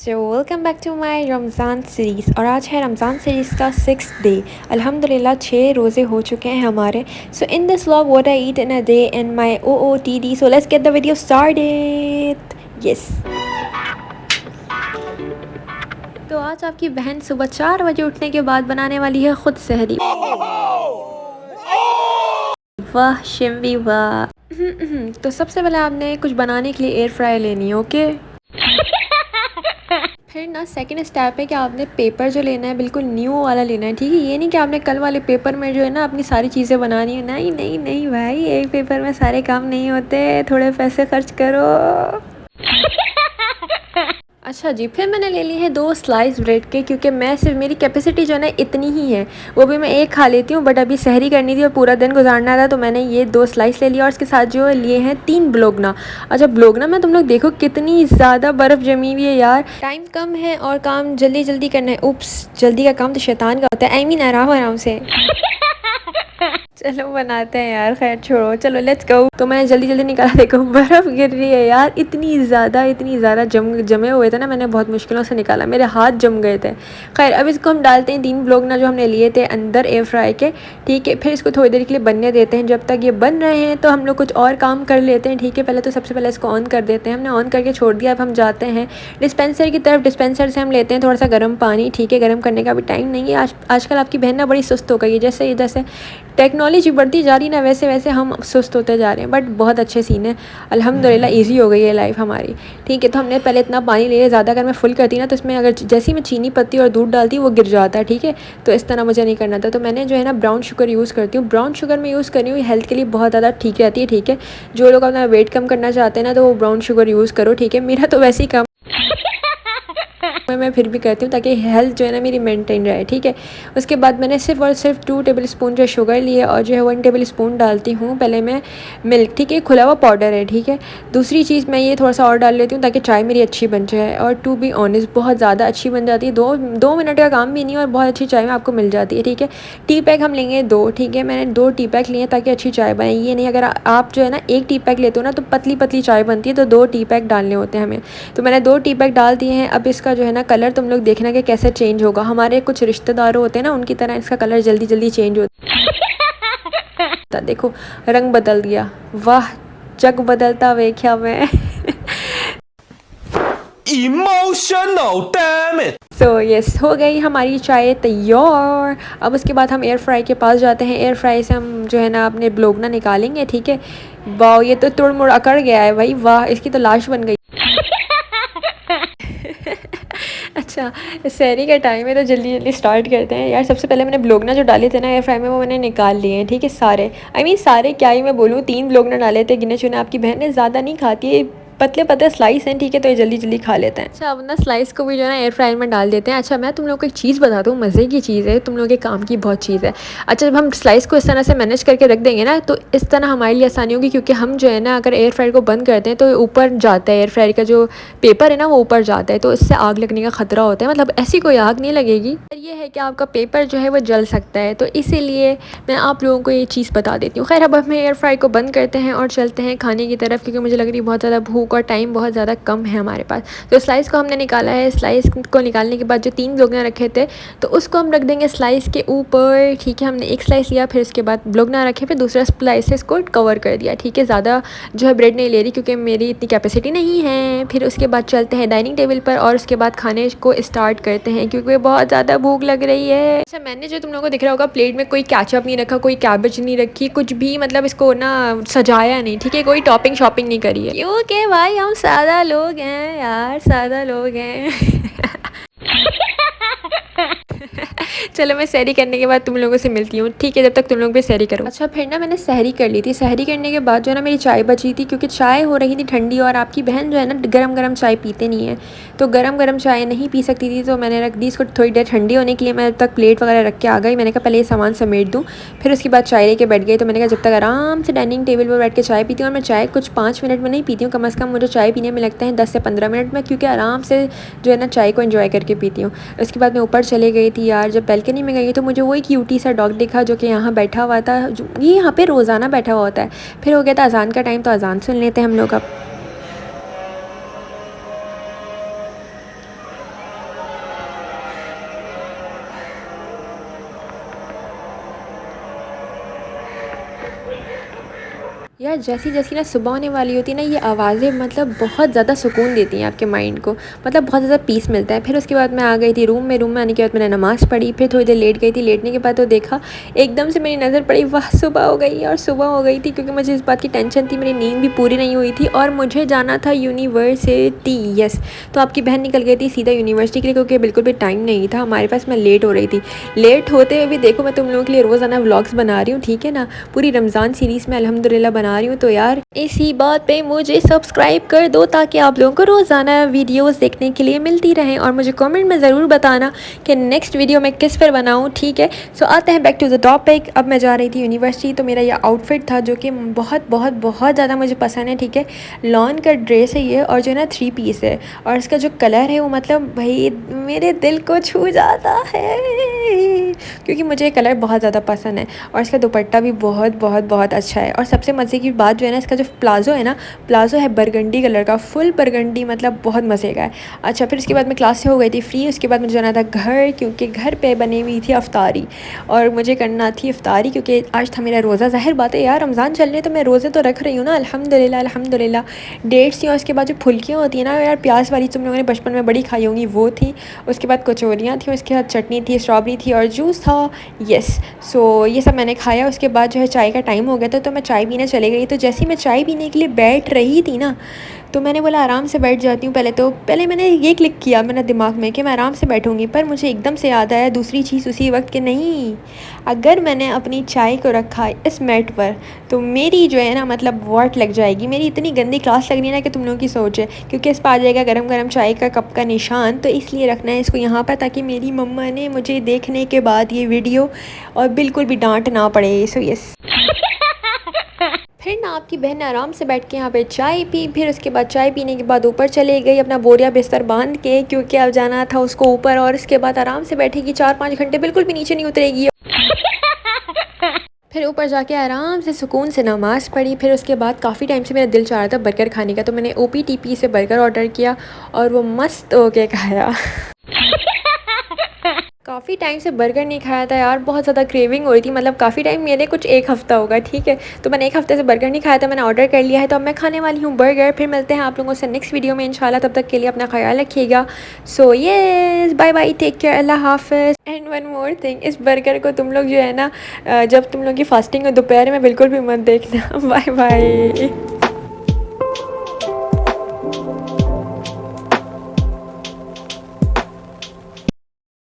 So welcome back to my Ramzan series. और आज है रमज़ान सीरीज़ का 6th डे। अल्हम्दुलिल्लाह 6 रोज़े हो चुके हैं हमारे। So in this vlog what I eat in a day in my OOTD। So let's get the video started. Yes. तो आज आपकी बहन सुबह 4 बजे उठने के बाद बनाने वाली है खुद सहरी। वाह शिम्बी वाह। तो सबसे पहले आपने कुछ बनाने के लिए एयर फ्राई लेनी है। ओके, फिर ना सेकंड स्टेप है कि आपने पेपर जो लेना है बिल्कुल न्यू वाला लेना है। ठीक है, ये नहीं कि आपने कल वाले पेपर में जो है ना अपनी सारी चीज़ें बनानी है। नहीं नहीं नहीं भाई, एक पेपर में सारे काम नहीं होते, थोड़े पैसे खर्च करो। अच्छा जी, फिर मैंने ले ली है 2 स्लाइस ब्रेड के, क्योंकि मैं सिर्फ मेरी कैपेसिटी जो है ना इतनी ही है, वो भी मैं एक खा लेती हूँ। बट अभी सहरी करनी थी और पूरा दिन गुजारना था, तो मैंने ये 2 स्लाइस ले लिया और उसके साथ जो लिए हैं 3 ब्लोगना। अच्छा, ब्लोगना में तुम लोग देखो कितनी ज़्यादा बर्फ़ जमी हुई है यार। टाइम कम है और काम जल्दी जल्दी करना है। उप्स, जल्दी का काम तो शैतान का होता है। आई मीन आराम आराम से। चलो बनाते हैं यार, खैर छोड़ो, चलो लेट्स गो। तो मैं जल्दी जल्दी निकाला, देखो बर्फ़ गिर रही है यार, इतनी ज़्यादा जमे हुए थे ना, मैंने बहुत मुश्किलों से निकाला, मेरे हाथ जम गए थे। खैर अब इसको हम डालते हैं 3 ब्लोग ना जो हमने लिए थे अंदर एयर फ्राई के। ठीक है, फिर इसको थोड़ी देर के लिए बनने देते हैं। जब तक ये बन रहे हैं तो हम लोग कुछ और काम कर लेते हैं। ठीक है, पहले तो सबसे पहले इसको ऑन कर देते हैं। हमने ऑन करके छोड़ दिया। अब हम जाते हैं डिस्पेंसर की तरफ। डिस्पेंसर से हम लेते हैं थोड़ा सा गर्म पानी। ठीक है, गर्म करने का भी टाइम नहीं है। आजकल आपकी बहन ना बड़ी सुस्त हो गई है। जैसे जैसे टेक्नोलॉजी बढ़ती जा रही ना, वैसे वैसे हम सुस्त होते जा रहे हैं। बट बहुत अच्छे सीन है, अल्हम्दुलिल्लाह ईजी हो गई है लाइफ हमारी। ठीक है, तो हमने पहले इतना पानी लिया ज़्यादा। अगर मैं फुल करती ना तो इसमें अगर जैसे ही मैं चीनी पत्ती और दूध डालती वो गिर जाता है। ठीक है, तो इस तरह मुझे नहीं करना था। तो मैंने जो है ना ब्राउन शुगर यूज़ करती हूँ। ब्राउन शुगर मैं यूज़ कर रही हूँ, हेल्थ के लिए बहुत ज़्यादा ठीक रहती है। ठीक है, जो लोग अपना वेट कम करना चाहते हैं ना तो वो ब्राउन शुगर यूज़ करो। ठीक है, मेरा तो वैसे ही कम मैं फिर भी करती हूँ ताकि हेल्थ जो है ना मेरी मेंटेन रहे। ठीक है, उसके बाद मैंने सिर्फ और सिर्फ 2 टेबल स्पून जो शुगर लिए और जो है 1 टेबल स्पून डालती हूँ पहले मैं मिल्क। ठीक है, खुला हुआ पाउडर है। ठीक है, दूसरी चीज़ मैं ये थोड़ा सा और डाल लेती हूँ ताकि चाय मेरी अच्छी बन जाए। और टू बी ऑनेस्ट बहुत ज़्यादा अच्छी बन जाती है। 2 मिनट का काम भी नहीं और बहुत अच्छी चाय में आपको मिल जाती है। ठीक है, टी पैक हम लेंगे 2। ठीक है, मैंने 2 टी पैक लिए ताकि अच्छी चाय बने। ये नहीं अगर आप जो है ना 1 टी पैक लेते हो ना तो पतली पतली चाय बनती है, तो 2 टी पैक डालने होते हैं हमें। तो मैंने 2 टी पैक डाल दिए हैं। अब इसका जो है ना कलर तुम लोग देखना कि कैसे चेंज होगा। हमारे कुछ रिश्तेदार होते हैं ना, उनकी तरह इसका कलर जल्दी जल्दी चेंज होता। देखो रंग बदल दिया। वाह, जग बदलता वेख्या मैं। Emotional, damn it! So yes, हो गई हमारी चाय तैयार। अब उसके बाद हम एयर फ्राई के पास जाते हैं। एयर फ्राई से हम जो है ना अपने ब्लोगना निकालेंगे। ठीक है, वाह ये तो तुड़ मुड़ अकड़ गया है भाई, वाह इसकी तो लाश बन गई। अच्छा, सहरी का टाइम है तो जल्दी जल्दी स्टार्ट करते हैं यार। सबसे पहले मैंने ब्लोगना जो डाले थे ना एयर फ्राई में वो मैंने निकाल लिए हैं। ठीक है, सारे सारे क्या ही मैं बोलूँ, 3 ब्लोगना डाले थे गिने चुने। आपकी बहन ने ज़्यादा नहीं खाती है, पतले पतले स्लाइस हैं। ठीक है, तो ये जल्दी जल्दी खा लेते हैं। अच्छा, अब ना स्लाइस को भी जो है ना एयर फ्रायर में डाल देते हैं। अच्छा, मैं तुम लोग को एक चीज़ बताता हूँ, मज़े की चीज़ है, तुम लोग के काम की बहुत चीज़ है। अच्छा, जब हम स्लाइस को इस तरह से मैनेज करके रख देंगे ना तो इस तरह हमारे लिए आसानी होगी, क्योंकि हम जो है ना अगर एयर फ्रायर को बंद करते हैं तो ऊपर जाता है, एयर फ्रायर का जो पेपर है ना वो ऊपर जाता है, तो इससे आग लगने का ख़तरा होता है। मतलब ऐसी कोई आग नहीं लगेगी, पर ये है कि आपका पेपर जो है वो जल सकता है। तो इसीलिए मैं आप लोगों को ये चीज़ बता देती हूँ। खैर अब हम एयर फ्राई को बंद करते हैं और चलते हैं खाने की तरफ, क्योंकि मुझे लग रही है बहुत ज़्यादा भूख और टाइम बहुत ज़्यादा कम है हमारे पास। तो स्लाइस को हमने निकाला है। स्लाइस को निकालने के बाद जो 3 ब्लोगना रखे थे तो उसको हम रख देंगे स्लाइस के ऊपर। ठीक है, हमने एक स्लाइस लिया, फिर उसके बाद ब्लोगना रखे, फिर दूसरा स्लाइसेस को कवर कर दिया। ठीक है, ज़्यादा जो है ब्रेड नहीं ले रही क्योंकि मेरी इतनी कैपेसिटी नहीं है। फिर उसके बाद चलते हैं डाइनिंग टेबल पर और उसके बाद खाने को स्टार्ट करते हैं, क्योंकि बहुत ज़्यादा भूख लग रही है। अच्छा, मैंने जो तुम लोगों को दिख रहा होगा प्लेट में कोई केचप नहीं रखा, कोई कैबेज नहीं रखी, कुछ भी मतलब इसको ना सजाया नहीं। ठीक है, कोई टॉपिंग शॉपिंग नहीं करी है, क्योंकि भाई हम सादा लोग हैं यार, सादा लोग हैं। चलो मैं सहरी करने के बाद तुम लोगों से मिलती हूँ। ठीक है, जब तक तुम लोग भी सहरी करो। अच्छा, फिर ना मैंने सहरी कर ली थी। सहरी करने के बाद जो है ना मेरी चाय बची थी, क्योंकि चाय हो रही थी ठंडी और आपकी बहन जो है ना गरम गरम चाय पीते नहीं है, तो गरम गरम चाय नहीं पी सकती थी। तो मैंने रख दी इसको थोड़ी देर ठंडी होने के लिए। मैं जब तक प्लेट वगैरह रख के आ गई, मैंने कहा पहले ये सामान समेट दूँ, फिर उसके बाद चाय लेके बैठ गई। तो मैंने कहा जब तक आराम से डाइनिंग टेबल पर बैठ के चाय पीती हूँ, और मैं चाय कुछ 5 मिनट में नहीं पीती हूँ, कम अज़ कम मुझे चाय पीने में लगता है 10 से 15 मिनट में, क्योंकि आराम से जो है ना चाय को एंजॉय करके पीती हूँ। उसके बाद मैं ऊपर चले गई थी यार। जब बैल्कनी में गई तो मुझे वो एक क्यूटी सा डॉग दिखा जो कि यहाँ बैठा हुआ था, जो ये यहाँ पे रोज़ाना बैठा हुआ होता है। फिर हो गया था अजान का टाइम, तो अजान सुन लेते हैं हम लोग अब। यार जैसी जैसी ना सुबह होने वाली होती है ना, ये आवाज़ें मतलब बहुत ज़्यादा सुकून देती हैं आपके माइंड को, मतलब बहुत ज़्यादा पीस मिलता है। फिर उसके बाद मैं आ गई थी रूम में आने के बाद मैंने नमाज़ पढ़ी, फिर थोड़ी देर लेट गई थी। लेटने के बाद तो देखा एकदम से मेरी नज़र पड़ी, वाह सुबह हो गई। और सुबह हो गई थी क्योंकि मुझे इस बात की टेंशन थी, मेरी नींद भी पूरी नहीं हुई थी और मुझे जाना था यूनिवर्सिटी। यस, तो आपकी बहन निकल गई थी सीधा यूनिवर्सिटी के लिए क्योंकि बिल्कुल भी टाइम नहीं था हमारे पास। मैं लेट हो रही थी। लेट होते हुए भी देखो मैं तुम लोगों के लिए रोज़ाना व्लॉग्स बना रही हूँ, ठीक है ना, पूरी रमज़ान सीरीज़ में अल्हम्दुलिल्लाह बना रही हूँ। तो यार इसी बात पे मुझे सब्सक्राइब कर दो ताकि आप लोगों को रोज़ाना वीडियोस देखने के लिए मिलती रहें, और मुझे कमेंट में ज़रूर बताना कि नेक्स्ट वीडियो मैं किस पर बनाऊँ, ठीक है। सो आते हैं बैक टू द टॉपिक। अब मैं जा रही थी यूनिवर्सिटी, तो मेरा ये आउटफिट था जो कि बहुत बहुत बहुत ज़्यादा मुझे पसंद है, ठीक है। लॉन का ड्रेस है ये, और जो है ना 3 पीस है, और इसका जो कलर है वो मतलब भाई मेरे दिल को छू जाता है क्योंकि मुझे ये कलर बहुत ज़्यादा पसंद है। और इसका दुपट्टा भी बहुत बहुत बहुत अच्छा है। और सबसे मज़े की बात जो है ना, इसका जो प्लाज़ो है ना, प्लाज़ो है बरगंडी कलर का, फुल बरगंडी, मतलब बहुत मज़े का है। अच्छा, फिर उसके बाद मैं क्लास से हो गई थी फ्री। उसके बाद मुझे जाना था घर क्योंकि घर पे बनी हुई थी अफ्तारी, और मुझे करना थी अफ्तारी क्योंकि आज था मेरा रोज़ा। ज़ाहिर बात है यार, रमज़ान चल रहे तो मैं रोज़े तो रख रही हूँ ना, अल्हम्दुलिल्लाह अल्हम्दुलिल्लाह। डेट्स थी, और उसके बाद जो फुल्कियाँ होती हैं ना यार, प्याज वाली, तुम लोगों ने बचपन में बड़ी खाई होंगी, वो थी। उसके बाद कचौरियाँ थी, उसके बाद चटनी थी, स्ट्रॉबेरी थी और जूस था। यस, सो ये सब मैंने खाया। उसके बाद जो है चाय का टाइम हो गया था, तो मैं चाय पीने चली गई। तो जैसे ही मैं चाय पीने के लिए बैठ रही थी ना, तो मैंने बोला आराम से बैठ जाती हूँ। पहले मैंने ये क्लिक किया मेरे दिमाग में कि मैं आराम से बैठूँगी, पर मुझे एकदम से याद आया दूसरी चीज़ उसी वक्त कि नहीं, अगर मैंने अपनी चाय को रखा इस मैट पर तो मेरी जो है ना मतलब वाट लग जाएगी। मेरी इतनी गंदी क्लास लग रही है ना कि तुम लोगों की सोच है, क्योंकि इस पर आ जाएगा गरम गरम चाय का कप का निशान। तो इसलिए रखना है इसको यहाँ पर ताकि मेरी मम्मा ने मुझे देखने के बाद ये वीडियो और बिल्कुल भी डांट ना पड़े। सो यस, फिर ना आपकी बहन ने आराम से बैठ के यहाँ पे चाय पी। फिर उसके बाद चाय पीने के बाद ऊपर चले गई अपना बोरिया बिस्तर बांध के, क्योंकि अब जाना था उसको ऊपर। और उसके बाद आराम से बैठेगी 4-5 घंटे, बिल्कुल भी नीचे नहीं उतरेगी। फिर ऊपर जाके आराम से सुकून से नमाज़ पढ़ी। फिर उसके बाद काफ़ी टाइम से मेरा दिल चाह रहा था बर्गर खाने का, तो मैंने OPTP से बर्गर ऑर्डर किया और वो मस्त होके खाया। काफ़ी टाइम से बर्गर नहीं खाया था यार, बहुत ज़्यादा क्रेविंग हो रही थी, मतलब काफ़ी टाइम, मेरे कुछ 1 हफ़्ता होगा, ठीक है। तो मैंने 1 हफ़्ते से बर्गर नहीं खाया था, मैंने ऑर्डर कर लिया है, तो अब मैं खाने वाली हूँ बर्गर। फिर मिलते हैं आप लोगों से नेक्स्ट वीडियो में इंशाल्लाह, तब तक के लिए अपना ख्याल रखिएगा। So yes, bye bye, take care, अल्लाह हाफ़िज़। एंड वन मोर थिंग, इस बर्गर को तुम लोग जो है ना, जब तुम लोग की फास्टिंग हो दोपहर में, बिल्कुल भी मत देखना। Bye bye.